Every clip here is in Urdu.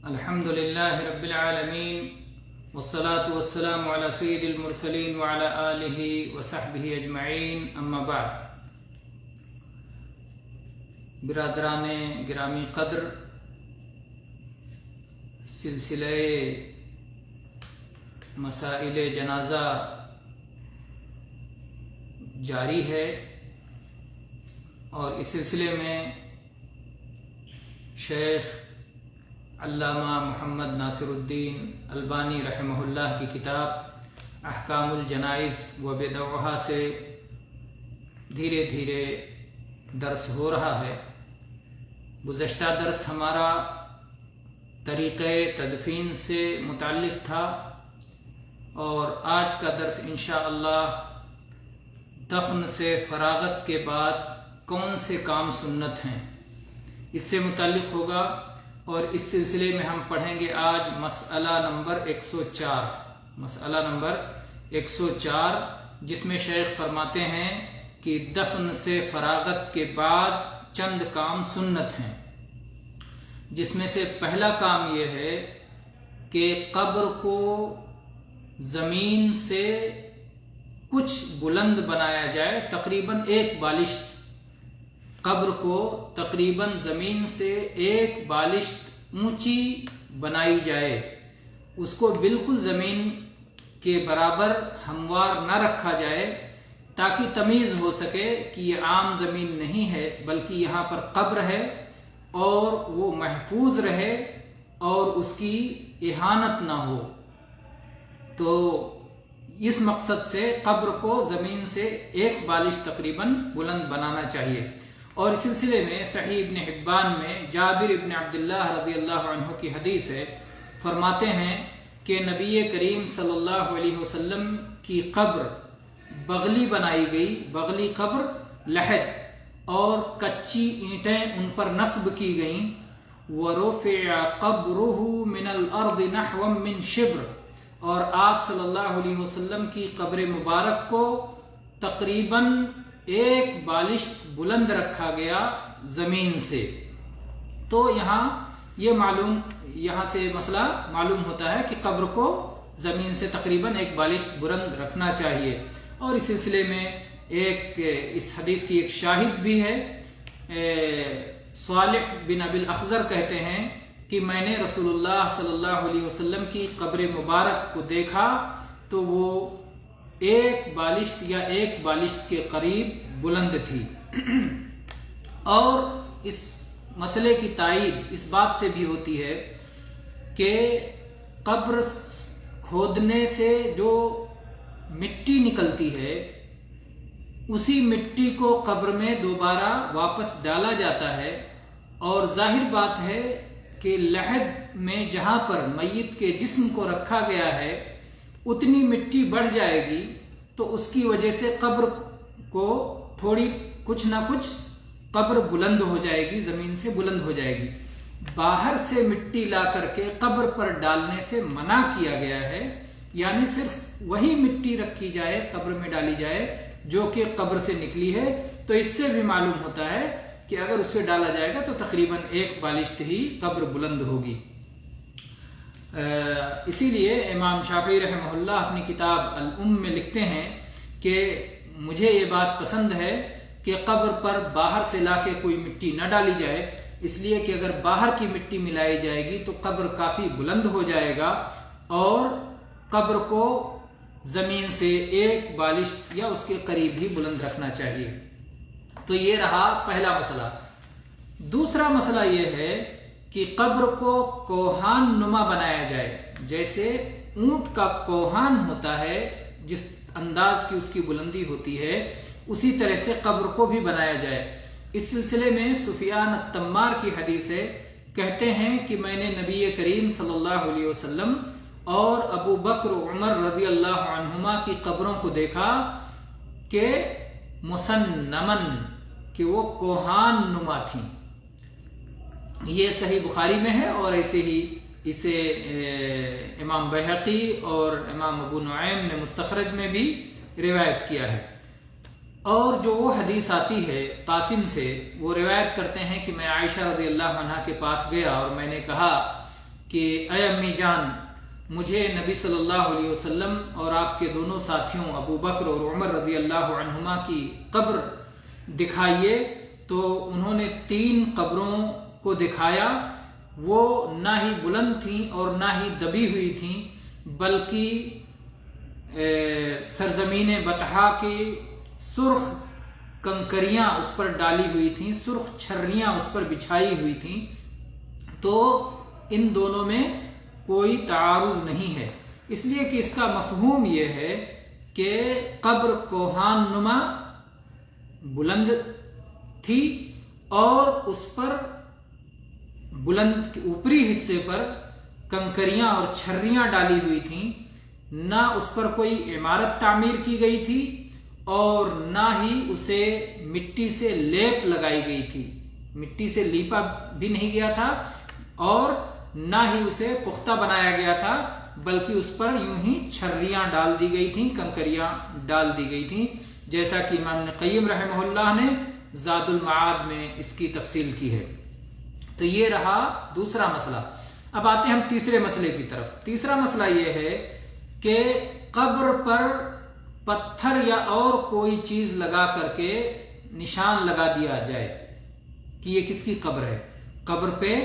الحمد لله رب العالمين والصلاة والسلام على سيد المرسلين وعلى آله وصحبه اجمعین اما بعد. برادران گرامی قدر، سلسلہ مسائل جنازہ جاری ہے اور اس سلسلے میں شیخ علامہ محمد ناصر الدین البانی رحمہ اللہ کی کتاب احکام الجنائز و بدعها سے دھیرے دھیرے درس ہو رہا ہے. گزشتہ درس ہمارا طریقہ تدفین سے متعلق تھا اور آج کا درس انشاءاللہ دفن سے فراغت کے بعد کون سے کام سنت ہیں اس سے متعلق ہوگا. اور اس سلسلے میں ہم پڑھیں گے آج مسئلہ نمبر 104 جس میں شیخ فرماتے ہیں کہ دفن سے فراغت کے بعد چند کام سنت ہیں، جس میں سے پہلا کام یہ ہے کہ قبر کو زمین سے کچھ بلند بنایا جائے، تقریباً ایک بالشت. قبر کو تقریباً زمین سے ایک بالشت اونچی بنائی جائے، اس کو بالکل زمین کے برابر ہموار نہ رکھا جائے تاکہ تمیز ہو سکے کہ یہ عام زمین نہیں ہے بلکہ یہاں پر قبر ہے اور وہ محفوظ رہے اور اس کی اہانت نہ ہو. تو اس مقصد سے قبر کو زمین سے ایک بالش تقریباً بلند بنانا چاہیے. اور اس سلسلے میں صحیح ابن حبان میں جابر ابن عبداللہ رضی اللہ عنہ کی حدیث ہے، فرماتے ہیں کہ نبی کریم صلی اللہ علیہ وسلم کی قبر بغلی بنائی گئی، بغلی قبر لحد اور کچی اینٹیں ان پر نصب کی گئیں. وَرُفِعَ قَبْرُهُ مِنَ الْأَرْضِ نَحْوًا مِنْ شِبْرٍ، اور آپ صلی اللہ علیہ وسلم کی قبر مبارک کو تقریباً ایک بالشت بلند رکھا گیا زمین سے. تو یہاں سے مسئلہ معلوم ہوتا ہے کہ قبر کو زمین سے تقریباً ایک بالشت بلند رکھنا چاہیے. اور اس سلسلے میں اس حدیث کی ایک شاہد بھی ہے. صالح بن ابی الاخضر کہتے ہیں کہ میں نے رسول اللہ صلی اللہ علیہ وسلم کی قبر مبارک کو دیکھا تو وہ ایک بالشت کے قریب بلند تھی. اور اس مسئلے کی تائید اس بات سے بھی ہوتی ہے کہ قبر کھودنے سے جو مٹی نکلتی ہے اسی مٹی کو قبر میں دوبارہ واپس ڈالا جاتا ہے. اور ظاہر بات ہے کہ لحد میں جہاں پر میت کے جسم کو رکھا گیا ہے اتنی مٹی بڑھ جائے گی تو اس کی وجہ سے قبر کو تھوڑی کچھ نہ کچھ قبر بلند ہو جائے گی، زمین سے بلند ہو جائے گی. باہر سے مٹی لا کر کے قبر پر ڈالنے سے منع کیا گیا ہے، یعنی صرف وہی مٹی رکھی جائے، قبر میں ڈالی جائے جو کہ قبر سے نکلی ہے. تو اس سے بھی معلوم ہوتا ہے کہ اگر اس سے ڈالا جائے گا تو تقریباً ایک بالشت ہی قبر بلند ہوگی. اسی لیے امام شافعی رحمہ اللہ اپنی کتاب الام میں لکھتے ہیں کہ مجھے یہ بات پسند ہے کہ قبر پر باہر سے لا کے کوئی مٹی نہ ڈالی جائے، اس لیے کہ اگر باہر کی مٹی ملائی جائے گی تو قبر کافی بلند ہو جائے گا اور قبر کو زمین سے ایک بالشت یا اس کے قریب ہی بلند رکھنا چاہیے. تو یہ رہا پہلا مسئلہ. دوسرا مسئلہ یہ ہے کہ قبر کو کوہان نما بنایا جائے، جیسے اونٹ کا کوہان ہوتا ہے جس انداز کی اس کی بلندی ہوتی ہے اسی طرح سے قبر کو بھی بنایا جائے. اس سلسلے میں سفیان التمار کی حدیث ہے، کہتے ہیں کہ میں نے نبی کریم صلی اللہ علیہ وسلم اور ابو بکر و عمر رضی اللہ عنہما کی قبروں کو دیکھا کہ مسنمن، کہ وہ کوہان نما تھیں. یہ صحیح بخاری میں ہے اور ایسے ہی اسے امام بیہقی اور امام ابو نعیم نے مستخرج میں بھی روایت کیا ہے. اور جو وہ حدیث آتی ہے قاسم سے، وہ روایت کرتے ہیں کہ میں عائشہ رضی اللہ عنہا کے پاس گیا اور میں نے کہا کہ اے امی جان مجھے نبی صلی اللہ علیہ وسلم اور آپ کے دونوں ساتھیوں ابو بکر اور عمر رضی اللہ عنہما کی قبر دکھائیے۔ تو انہوں نے 3 قبروں کو دکھایا، وہ نہ ہی بلند تھیں اور نہ ہی دبی ہوئی تھیں، بلکہ سرزمین بطحا کی سرخ کنکریاں اس پر ڈالی ہوئی تھیں، سرخ چھریاں اس پر بچھائی ہوئی تھیں۔ تو ان دونوں میں کوئی تعارض نہیں ہے، اس لیے کہ اس کا مفہوم یہ ہے کہ قبر کوہان نما بلند تھی اور اس پر بلند کے اوپری حصے پر کنکریاں اور چھریاں ڈالی ہوئی تھیں، نہ اس پر کوئی عمارت تعمیر کی گئی تھی اور نہ ہی اسے مٹی سے لیپ لگائی گئی تھی، مٹی سے لیپا بھی نہیں گیا تھا اور نہ ہی اسے پختہ بنایا گیا تھا، بلکہ اس پر یوں ہی چھریاں ڈال دی گئی تھیں، کنکریاں ڈال دی گئی تھیں، جیسا کہ امام ابن قیم رحمہ اللہ نے زاد المعاد میں اس کی تفصیل کی ہے۔ تو یہ رہا دوسرا مسئلہ۔ اب آتے ہیں ہم تیسرے مسئلے کی طرف۔ تیسرا مسئلہ یہ ہے کہ قبر پر پتھر یا اور کوئی چیز لگا کر کے نشان لگا دیا جائے کہ یہ کس کی قبر ہے۔ قبر پہ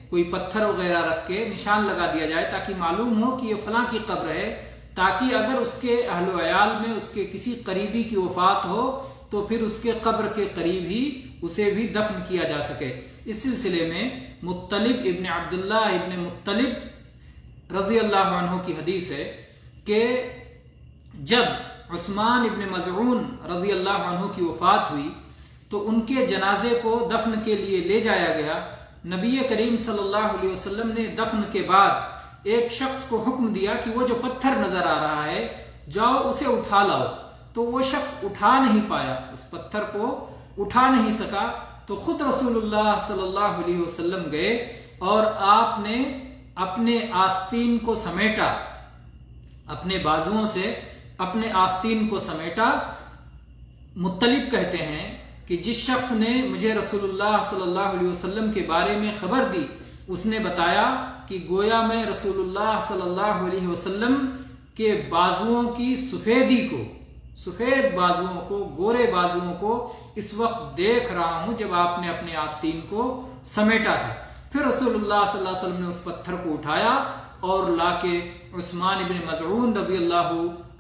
کوئی پتھر وغیرہ رکھ کے نشان لگا دیا جائے تاکہ معلوم ہو کہ یہ فلاں کی قبر ہے، تاکہ اگر اس کے اہل و عیال میں اس کے کسی قریبی کی وفات ہو تو پھر اس کے قبر کے قریب ہی اسے بھی دفن کیا جا سکے۔ اس سلسلے میں مطلب ابن عبداللہ ابن مطلب رضی اللہ عنہ کی حدیث ہے کہ جب عثمان ابن مظعون رضی اللہ عنہ کی وفات ہوئی تو ان کے جنازے کو دفن کے لیے لے جایا گیا۔ نبی کریم صلی اللہ علیہ وسلم نے دفن کے بعد ایک شخص کو حکم دیا کہ وہ جو پتھر نظر آ رہا ہے جاؤ اسے اٹھا لاؤ۔ تو وہ شخص اٹھا نہیں پایا، اس پتھر کو اٹھا نہیں سکا، تو خود رسول اللہ صلی اللہ علیہ وسلم گئے اور آپ نے اپنے آستین کو سمیٹا، اپنے بازوؤں سے اپنے آستین کو سمیٹا۔ مطلب کہتے ہیں کہ جس شخص نے مجھے رسول اللہ صلی اللہ علیہ وسلم کے بارے میں خبر دی، اس نے بتایا کہ گویا میں رسول اللہ صلی اللہ علیہ وسلم کے بازوؤں کی سفیدی کو، سفید بازوؤں کو، گورے بازوؤں کو اس وقت دیکھ رہا ہوں جب آپ نے اپنے آستین کو سمیٹا تھا۔ پھر رسول اللہ صلی اللہ علیہ وسلم نے اس پتھر کو اٹھایا اور لا کے عثمان ابن مظعون رضی اللہ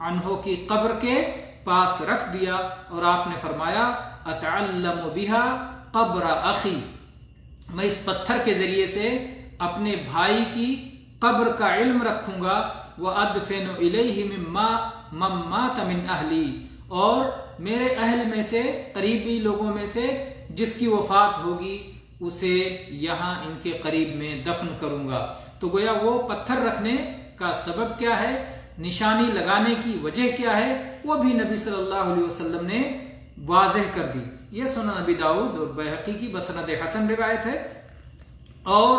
عنہ کی قبر کے پاس رکھ دیا اور آپ نے فرمایا اتعلم بہا قبر اخی، میں اس پتھر کے ذریعے سے اپنے بھائی کی قبر کا علم رکھوں گا، وادفن الیہ ممن مات من اہلی، اور میرے اہل میں سے، قریبی لوگوں میں سے جس کی وفات ہوگی اسے یہاں ان کے قریب میں دفن کروں گا۔ تو گویا وہ پتھر رکھنے کا سبب کیا ہے، نشانی لگانے کی وجہ کیا ہے، وہ بھی نبی صلی اللہ علیہ وسلم نے واضح کر دی۔ یہ سنن نبی داؤد اور بیہقی کی بسند حسن روایت ہے۔ اور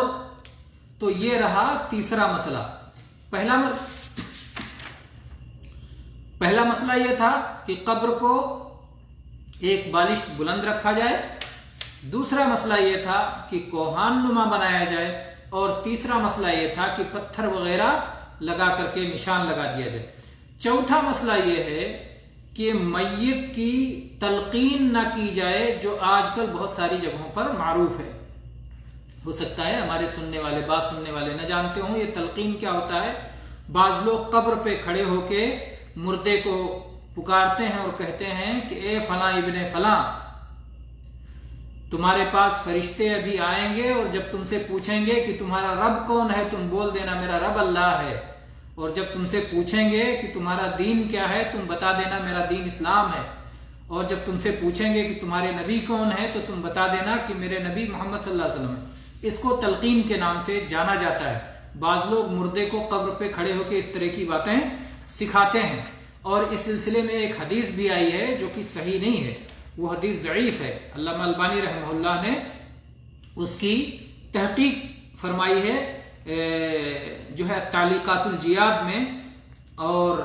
تو یہ رہا تیسرا مسئلہ۔ پہلا مسئلہ یہ تھا کہ قبر کو ایک بالشت بلند رکھا جائے، دوسرا مسئلہ یہ تھا کہ کوہان نما بنایا جائے، اور تیسرا مسئلہ یہ تھا کہ پتھر وغیرہ لگا کر کے نشان لگا دیا جائے۔ چوتھا مسئلہ یہ ہے کہ میت کی تلقین نہ کی جائے، جو آج کل بہت ساری جگہوں پر معروف ہے۔ ہو سکتا ہے ہمارے بعض سننے والے نہ جانتے ہوں یہ تلقین کیا ہوتا ہے۔ بعض لوگ قبر پہ کھڑے ہو کے مردے کو پکارتے ہیں اور کہتے ہیں کہ اے فلاں ابن فلاں، تمہارے پاس فرشتے ابھی آئیں گے اور جب تم سے پوچھیں گے کہ تمہارا رب کون ہے، تم بول دینا میرا رب اللہ ہے، اور جب تم سے پوچھیں گے کہ تمہارا دین کیا ہے، تم بتا دینا میرا دین اسلام ہے، اور جب تم سے پوچھیں گے کہ تمہارے نبی کون ہے تو تم بتا دینا کہ میرے نبی محمد صلی اللہ علیہ وسلم ہے۔ اس کو تلقین کے نام سے جانا جاتا ہے۔ بعض لوگ مردے کو قبر پہ کھڑے ہو کے اس طرح کی باتیں سکھاتے ہیں، اور اس سلسلے میں ایک حدیث بھی آئی ہے جو کہ صحیح نہیں ہے، وہ حدیث ضعیف ہے۔ علامہ البانی رحمہ اللہ نے اس کی تحقیق فرمائی ہے جو ہے تعلیقات الجیاد میں، اور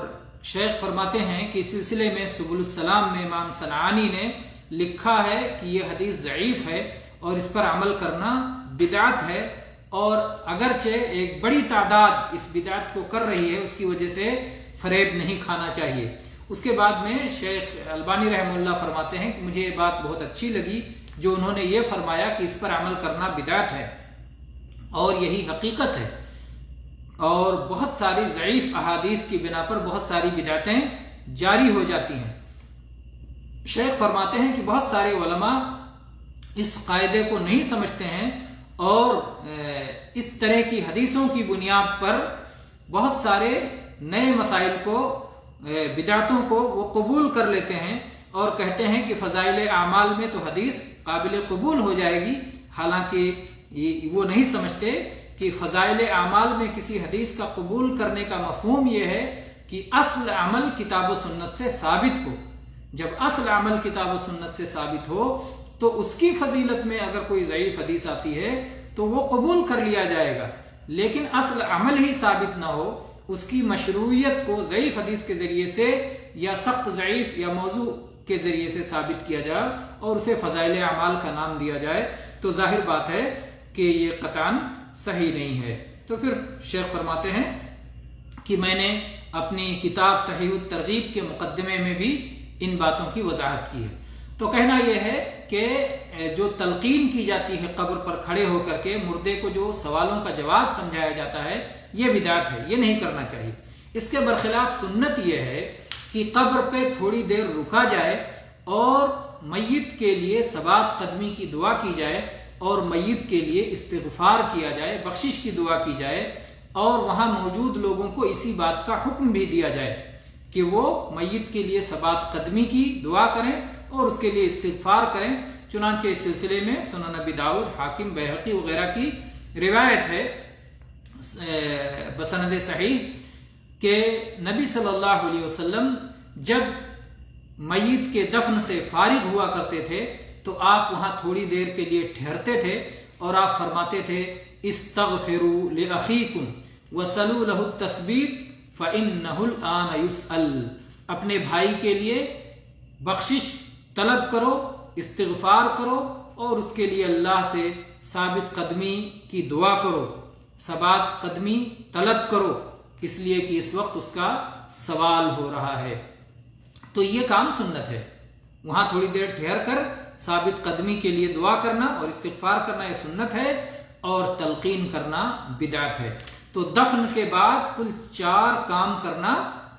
شیخ فرماتے ہیں کہ اس سلسلے میں سبل السلام میں امام صنعانی نے لکھا ہے کہ یہ حدیث ضعیف ہے اور اس پر عمل کرنا بدعت ہے، اور اگرچہ ایک بڑی تعداد اس بدعت کو کر رہی ہے، اس کی وجہ سے فریب نہیں کھانا چاہیے۔ اس کے بعد میں شیخ البانی رحمہ اللہ فرماتے ہیں کہ مجھے یہ بات بہت اچھی لگی جو انہوں نے یہ فرمایا کہ اس پر عمل کرنا بدعت ہے اور یہی حقیقت ہے، اور بہت ساری ضعیف احادیث کی بنا پر بہت ساری بدعتیں جاری ہو جاتی ہیں۔ شیخ فرماتے ہیں کہ بہت سارے علماء اس قاعدے کو نہیں سمجھتے ہیں اور اس طرح کی حدیثوں کی بنیاد پر بہت سارے نئے مسائل کو، بدعتوں کو وہ قبول کر لیتے ہیں اور کہتے ہیں کہ فضائل اعمال میں تو حدیث قابل قبول ہو جائے گی، حالانکہ وہ نہیں سمجھتے کہ فضائل اعمال میں کسی حدیث کا قبول کرنے کا مفہوم یہ ہے کہ اصل عمل کتاب و سنت سے ثابت ہو۔ جب اصل عمل کتاب و سنت سے ثابت ہو تو اس کی فضیلت میں اگر کوئی ضعیف حدیث آتی ہے تو وہ قبول کر لیا جائے گا، لیکن اصل عمل ہی ثابت نہ ہو، اس کی مشروعیت کو ضعیف حدیث کے ذریعے سے یا سخت ضعیف یا موضوع کے ذریعے سے ثابت کیا جائے اور اسے فضائل اعمال کا نام دیا جائے تو ظاہر بات ہے کہ یہ قطعاً صحیح نہیں ہے۔ تو پھر شیخ فرماتے ہیں کہ میں نے اپنی کتاب صحیح الترغیب کے مقدمے میں بھی ان باتوں کی وضاحت کی ہے۔ تو کہنا یہ ہے کہ جو تلقین کی جاتی ہے قبر پر کھڑے ہو کر کے مردے کو جو سوالوں کا جواب سمجھایا جاتا ہے، یہ بدعت ہے، یہ نہیں کرنا چاہیے۔ اس کے برخلاف سنت یہ ہے کہ قبر پہ تھوڑی دیر رکا جائے اور میت کے لیے ثبات قدمی کی دعا کی جائے اور میت کے لیے استغفار کیا جائے، بخشش کی دعا کی جائے، اور وہاں موجود لوگوں کو اسی بات کا حکم بھی دیا جائے کہ وہ میت کے لیے ثبات قدمی کی دعا کریں اور اس کے لیے استغفار کریں۔ چنانچہ اس سلسلے میں سنن ابی داؤد، حاکم، بیہقی وغیرہ کی روایت ہے بسند صحیح کہ نبی صلی اللہ علیہ وسلم جب میت کے دفن سے فارغ ہوا کرتے تھے تو آپ وہاں تھوڑی دیر کے لیے ٹھہرتے تھے اور آپ فرماتے تھے استغفروا لأخیکم وصلوا له التثبیت فإنہ الآن یسأل، اپنے بھائی کے لیے بخشش طلب کرو، استغفار کرو اور اس کے لیے اللہ سے ثابت قدمی کی دعا کرو، ثبات قدمی طلب کرو، اس لیے کہ اس وقت اس کا سوال ہو رہا ہے۔ تو یہ کام سنت ہے، وہاں تھوڑی دیر ٹھہر کر ثابت قدمی کے لیے دعا کرنا اور استغفار کرنا یہ سنت ہے، اور تلقین کرنا بدعت ہے۔ تو دفن کے بعد کل 4 کام کرنا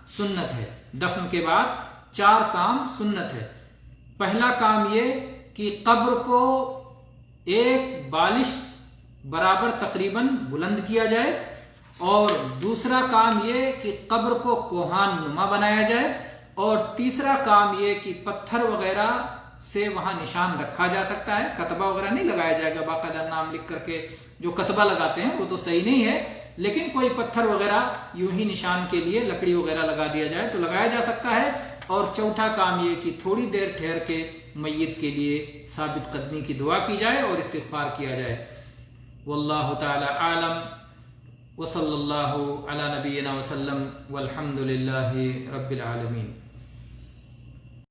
سنت ہے۔ دفن کے بعد 4 کام سنت ہے۔ پہلا کام یہ کہ قبر کو ایک بالش برابر تقریباً بلند کیا جائے، اور دوسرا کام یہ کہ قبر کو کوہان نما بنایا جائے، اور تیسرا کام یہ کہ پتھر وغیرہ سے وہاں نشان رکھا جا سکتا ہے، کتبہ وغیرہ نہیں لگایا جائے گا، باقاعدہ نام لکھ کر کے جو کتبہ لگاتے ہیں وہ تو صحیح نہیں ہے، لیکن کوئی پتھر وغیرہ یوں ہی نشان کے لیے لکڑی وغیرہ لگا دیا جائے تو لگایا جا سکتا ہے۔ اور چوتھا کام یہ کہ تھوڑی دیر ٹھہر کے میت کے لیے ثابت قدمی کی دعا کی جائے اور استغفار کیا جائے۔ واللہ تعالی اعلم، وصلی اللہ علی نبینا وسلم، والحمد للہ رب العالمین۔